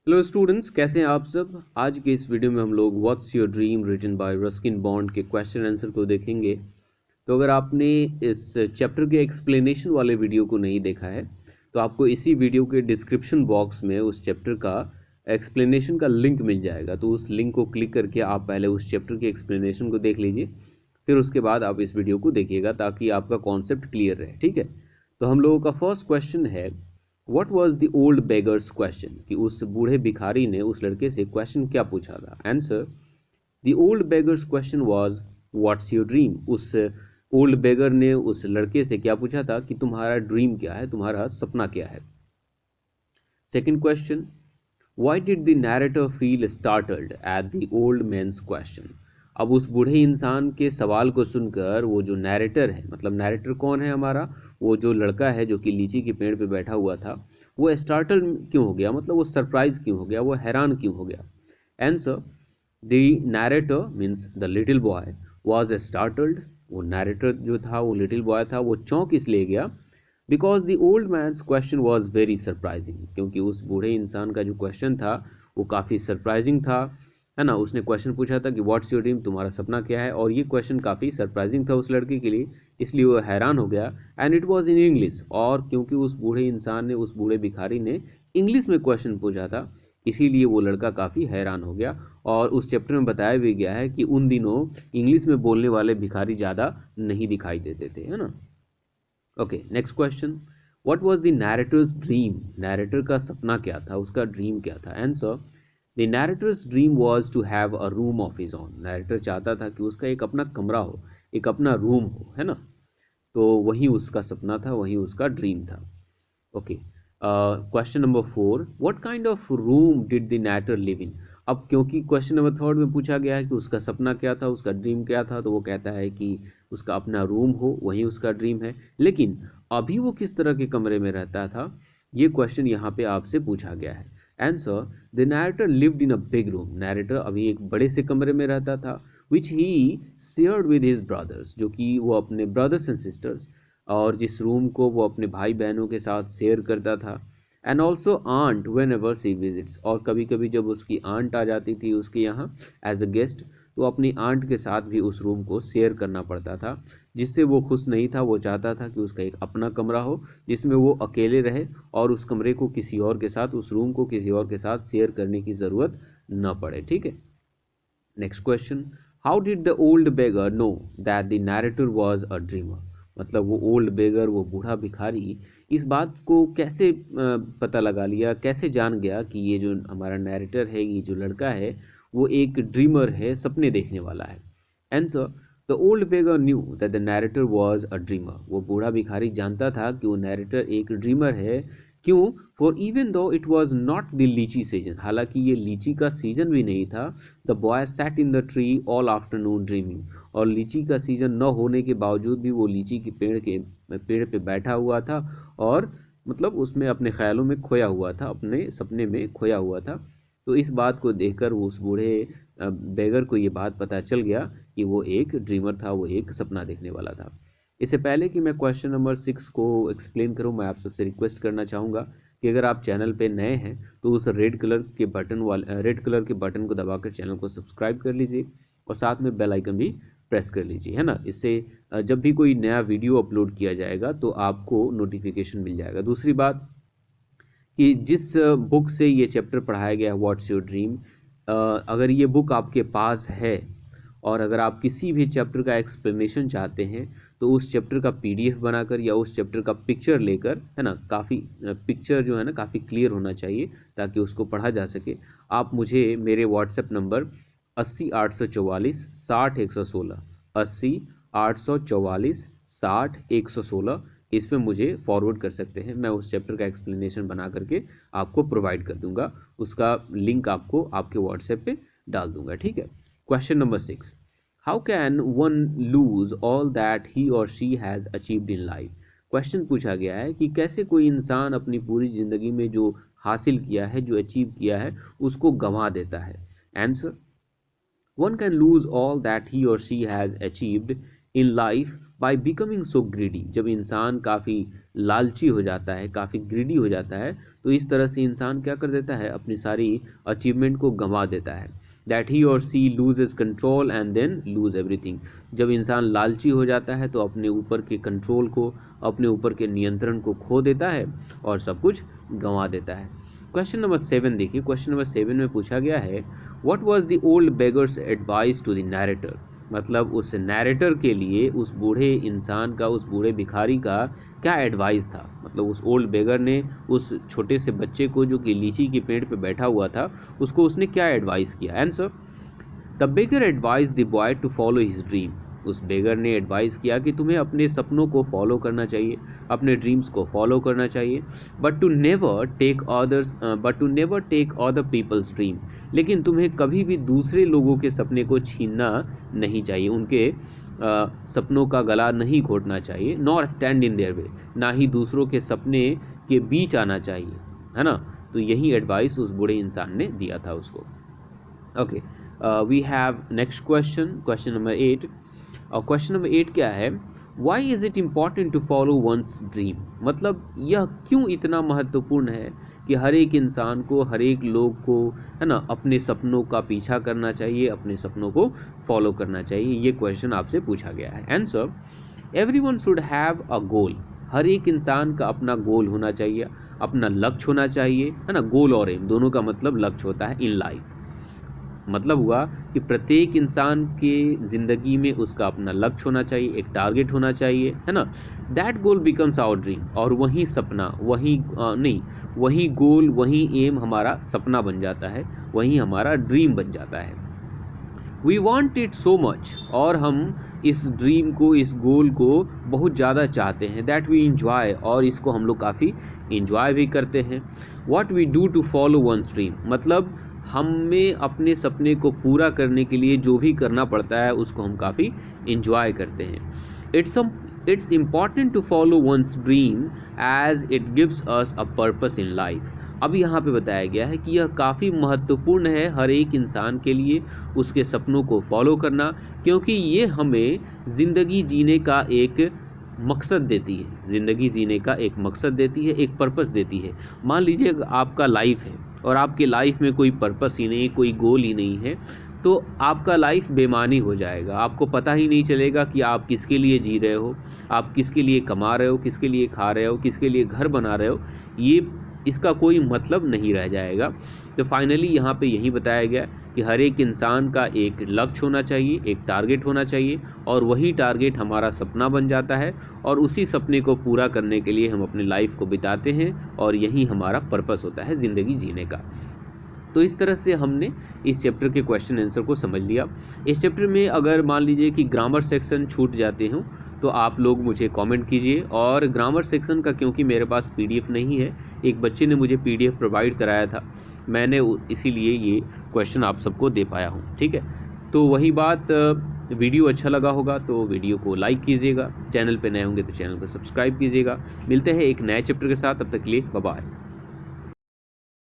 Hello students, कैसे हैं आप सब। आज के इस वीडियो में हम लोग what's your dream written by Ruskin Bond के क्वेश्चन आंसर को देखेंगे। तो अगर आपने इस चैप्टर के एक्सप्लेनेशन वाले वीडियो को नहीं देखा है तो आपको इसी वीडियो के डिस्क्रिप्शन बॉक्स में उस चैप्टर का एक्सप्लेनेशन का लिंक मिल जाएगा। तो उस लिंक को क्लिक करके आप पहले उस चैप्टर के एक्सप्लेनेशन को देख लीजिए, फिर उसके बाद आप इस वीडियो को देखिएगा ताकि आपका कॉन्सेप्ट क्लियर रहे। ठीक है, तो हम लोगों का फर्स्ट क्वेश्चन है what was the old beggars question, कि उस बूढ़े भिखारी ने उस लड़के से क्वेश्चन क्या पूछा था। Answer, the old beggars question was what's your dream. उस ओल्ड बेगर ने उस लड़के से क्या पूछा था कि तुम्हारा ड्रीम क्या है, तुम्हारा सपना क्या है। Second question, why did the narrator feel startled at the old man's question. अब उस बूढ़े इंसान के सवाल को सुनकर वो जो नैरेटर है, मतलब नैरेटर कौन है हमारा, वो जो लड़का है जो कि लीची के पेड़ पे बैठा हुआ था, वो स्टार्टल्ड क्यों हो गया, मतलब वो सरप्राइज क्यों हो गया, वो हैरान क्यों हो गया। Answer, the narrator means the little boy was startled. वो नैरेटर जो था, वो लिटिल बॉय था, वो चौंक इसलिए गया because the old man's question was very surprising, क्योंकि उस बूढ़े इंसान का जो क्वेश्चन था वो काफ़ी सरप्राइजिंग था, है ना। उसने क्वेश्चन पूछा था कि व्हाट्स योर ड्रीम, तुम्हारा सपना क्या है, और ये क्वेश्चन काफ़ी सरप्राइजिंग था उस लड़के के लिए, इसलिए वो हैरान हो गया। And it was in English, और क्योंकि उस बूढ़े इंसान ने, उस बूढ़े भिखारी ने इंग्लिश में क्वेश्चन पूछा था, इसीलिए वो लड़का काफ़ी हैरान हो गया। और उस चैप्टर में बताया भी गया है कि उन दिनों इंग्लिश में बोलने वाले भिखारी ज़्यादा नहीं दिखाई देते थे, है ना। Okay, next question, what was the narrator's dream. Narrator का सपना क्या था, उसका ड्रीम क्या था। Answer, the narrator's dream was to have a room of his own. Narrator चाहता था कि उसका एक अपना कमरा हो, एक अपना रूम हो, है ना। तो वही उसका सपना था, वही उसका ड्रीम था। Okay, question number 4, what kind of room did the narrator live in. अब क्योंकि क्वेश्चन नंबर 3 में पूछा गया है कि उसका सपना क्या था, उसका ड्रीम क्या था, तो वो कहता है कि उसका अपना रूम हो, वही उसका ड्रीम है। लेकिन अभी वो किस तरह के कमरे में रहता था, ये क्वेश्चन यहाँ पे आपसे पूछा गया है। Answer, the narrator lived in a big room. Narrator अभी एक बड़े से कमरे में रहता था, विच ही शेयर्ड विद हिज ब्रदर्स, जो कि वो अपने ब्रदर्स एंड सिस्टर्स, और जिस रूम को वो अपने भाई बहनों के साथ शेयर करता था। And also aunt whenever she visits, और कभी कभी जब उसकी आंट आ जाती थी उसके यहाँ एज अ गेस्ट, तो अपनी आंट के साथ भी उस रूम को शेयर करना पड़ता था, जिससे वो खुश नहीं था। वो चाहता था कि उसका एक अपना कमरा हो जिसमें वो अकेले रहे, और उस कमरे को किसी और के साथ, उस रूम को किसी और के साथ शेयर करने की ज़रूरत न पड़े। ठीक है, next question, how did the old beggar know that the narrator was a dreamer. मतलब वो ओल्ड बेगर, वो बूढ़ा भिखारी, इस बात को कैसे पता लगा लिया, कैसे जान गया कि ये जो हमारा नैरेटर है, ये जो लड़का है, वो एक ड्रीमर है, सपने देखने वाला है। Answer, the old beggar knew that the narrator was a dreamer. वो बूढ़ा भिखारी जानता था कि वो नैरेटर एक ड्रीमर है। क्यों? For even though it was not the लीची सीजन, हालांकि ये लीची का सीजन भी नहीं था। The boy sat in the tree all afternoon dreaming, और लीची का सीजन न होने के बावजूद भी वो लीची के पेड़ पे बैठा हुआ था, और मतलब उसमें अपने ख्यालों में खोया हुआ था, अपने सपने में खोया हुआ था। तो इस बात को देखकर उस बूढ़े बेगर को ये बात पता चल गया कि वो एक ड्रीमर था, वो एक सपना देखने वाला था। इससे पहले कि मैं क्वेश्चन नंबर 6 को एक्सप्लेन करूं, मैं आप सबसे रिक्वेस्ट करना चाहूँगा कि अगर आप चैनल पे नए हैं तो उस रेड कलर के बटन को दबाकर चैनल को सब्सक्राइब कर लीजिए, और साथ में बेल आइकन भी प्रेस कर लीजिए, है ना। इससे जब भी कोई नया वीडियो अपलोड किया जाएगा तो आपको नोटिफिकेशन मिल जाएगा। दूसरी बात कि जिस बुक से ये चैप्टर पढ़ाया गया है, व्हाट्स योर ड्रीम, अगर ये बुक आपके पास है और अगर आप किसी भी चैप्टर का एक्सप्लेनेशन चाहते हैं तो उस चैप्टर का पीडीएफ बनाकर या उस चैप्टर का पिक्चर लेकर, है ना, काफ़ी पिक्चर जो है ना काफ़ी क्लियर होना चाहिए ताकि उसको पढ़ा जा सके। आप मुझे मेरे व्हाट्सएप नंबर 80 844 60 116, 80 844 60 116, इस पे मुझे फॉरवर्ड कर सकते हैं। मैं उस चैप्टर का एक्सप्लेनेशन बना करके आपको प्रोवाइड कर दूंगा, उसका लिंक आपको आपके व्हाट्सएप पे डाल दूंगा। ठीक है, question number 6, how can one lose all that he और she has achieved in life. Question पूछा गया है कि कैसे कोई इंसान अपनी पूरी ज़िंदगी में जो हासिल किया है, जो अचीव किया है, उसको गंवा देता है। Answer, one can lose all that he or she has achieved in life by becoming so greedy, जब इंसान काफ़ी लालची हो जाता है, काफ़ी ग्रीडी हो जाता है, तो इस तरह से इंसान क्या कर देता है, अपनी सारी अचीवमेंट को गंवा देता है। दैट ही और she loses control and then lose everything. जब इंसान लालची हो जाता है तो अपने ऊपर के कंट्रोल को, अपने ऊपर के नियंत्रण को खो देता है और सब कुछ गंवा देता है। क्वेश्चन नंबर 7 देखिए। क्वेश्चन नंबर 7 में पूछा गया है, what was the old beggar's advice to the narrator. मतलब उस नैरेटर के लिए उस बूढ़े इंसान का, उस बूढ़े भिखारी का क्या एडवाइस था। मतलब उस ओल्ड बेगर ने उस छोटे से बच्चे को, जो कि लीची के पेड़ पे बैठा हुआ था, उसको उसने क्या एडवाइस किया। Answer, the beggar advice the boy to follow his dream. उस बेगर ने एडवाइस किया कि तुम्हें अपने सपनों को फॉलो करना चाहिए, अपने ड्रीम्स को फॉलो करना चाहिए, but to never take other people's dream. लेकिन तुम्हें कभी भी दूसरे लोगों के सपने को छीनना नहीं चाहिए, उनके सपनों का गला नहीं घोटना चाहिए। Nor stand in their way, ना ही दूसरों के सपने के बीच आना चाहिए, है ना। तो यही एडवाइस उस बूढ़े इंसान ने दिया था उसको। Okay, we have next question, question number 8। और क्वेश्चन नंबर 8 क्या है, why is it important to follow one's dream. मतलब यह क्यों इतना महत्वपूर्ण है कि हर एक इंसान को, हर एक लोग को, है ना, अपने सपनों का पीछा करना चाहिए, अपने सपनों को फॉलो करना चाहिए। ये क्वेश्चन आपसे पूछा गया है। Answer, everyone should have a goal. हर एक इंसान का अपना गोल होना चाहिए, अपना लक्ष्य होना चाहिए, है ना। गोल और एम दोनों का मतलब लक्ष्य होता है इन लाइफ। मतलब हुआ कि प्रत्येक इंसान के ज़िंदगी में उसका अपना लक्ष्य होना चाहिए, एक टारगेट होना चाहिए, है ना। That goal becomes our dream. और वही सपना, वही गोल, वही एम हमारा सपना बन जाता है, वही हमारा ड्रीम बन जाता है। We want it so much. और हम इस ड्रीम को, इस गोल को बहुत ज़्यादा चाहते हैं। दैट वी इंजॉय, और इसको हम लोग काफ़ी इंजॉय भी करते हैं। What we do to follow one's dream. मतलब हमें अपने सपने को पूरा करने के लिए जो भी करना पड़ता है उसको हम काफ़ी इंजॉय करते हैं। It's important to follow one's dream as it gives us a purpose in life. अब यहाँ पे बताया गया है कि यह काफ़ी महत्वपूर्ण है हर एक इंसान के लिए उसके सपनों को फॉलो करना, क्योंकि ये हमें ज़िंदगी जीने का एक मकसद देती है। ज़िंदगी जीने का एक मकसद देती है, एक पर्पस देती है। मान लीजिए आपका लाइफ है और आपके लाइफ में कोई पर्पस ही नहीं, कोई गोल ही नहीं है, तो आपका लाइफ बेमानी हो जाएगा। आपको पता ही नहीं चलेगा कि आप किसके लिए जी रहे हो, आप किसके लिए कमा रहे हो, किसके लिए खा रहे हो, किसके लिए घर बना रहे हो। ये इसका कोई मतलब नहीं रह जाएगा। तो फाइनली यहाँ पे यही बताया गया कि हर एक इंसान का एक लक्ष्य होना चाहिए, एक टारगेट होना चाहिए, और वही टारगेट हमारा सपना बन जाता है, और उसी सपने को पूरा करने के लिए हम अपनी लाइफ को बिताते हैं, और यही हमारा पर्पस होता है ज़िंदगी जीने का। तो इस तरह से हमने इस चैप्टर के क्वेश्चन आंसर को समझ लिया। इस चैप्टर में अगर मान लीजिए कि ग्रामर सेक्शन छूट जाते हों तो आप लोग मुझे कमेंट कीजिए। और ग्रामर सेक्शन का क्योंकि मेरे पास पीडीएफ नहीं है, एक बच्चे ने मुझे पीडीएफ प्रोवाइड कराया था, मैंने इसीलिए ये क्वेश्चन आप सबको दे पाया हूँ। ठीक है, तो वही बात, वीडियो अच्छा लगा होगा तो वीडियो को लाइक कीजिएगा, चैनल पे नए होंगे तो चैनल को सब्सक्राइब कीजिएगा। मिलते हैं एक नए चैप्टर के साथ, तब तक के लिए बाय बाय।